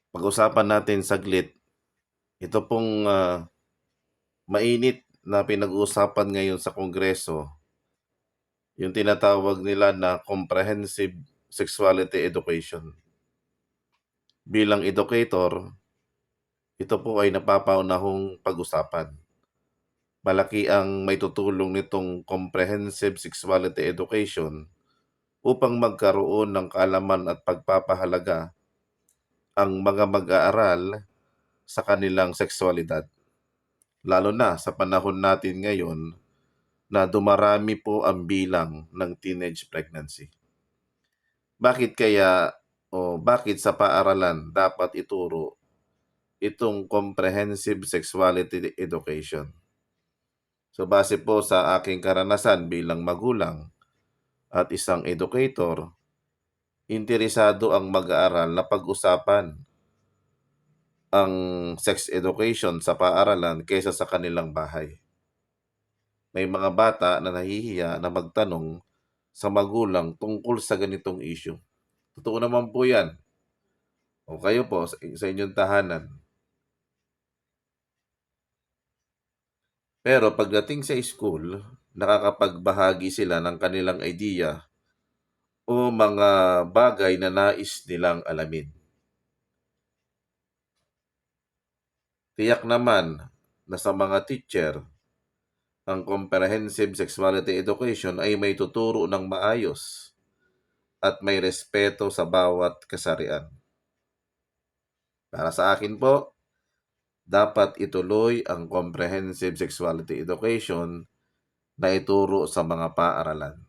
Pag-usapan natin saglit, ito pong mainit na pinag-uusapan ngayon sa Kongreso, yung tinatawag nila na Comprehensive Sexuality Education. Bilang educator, ito po ay napapaunahong pag-usapan. Malaki ang maitutulong nitong Comprehensive Sexuality Education upang magkaroon ng kaalaman at pagpapahalaga ang mga mag-aaral sa kanilang sexualidad. Lalo na sa panahon natin ngayon na dumarami po ang bilang ng teenage pregnancy. Bakit sa paaralan dapat ituro itong comprehensive sexuality education? So base po sa aking karanasan bilang magulang at isang educator, interesado ang mag-aaral na pag-usapan ang sex education sa paaralan kaysa sa kanilang bahay. May mga bata na nahihiya na magtanong sa magulang tungkol sa ganitong issue. Totoo naman po yan. O kayo po, sa inyong tahanan. Pero pagdating sa school, nakakapagbahagi sila ng kanilang idea o mga bagay na nais nilang alamin. Tiyak naman na sa mga teacher, ang comprehensive sexuality education ay may tuturo ng maayos at may respeto sa bawat kasarian. Para sa akin po, dapat ituloy ang comprehensive sexuality education na ituro sa mga paaralan.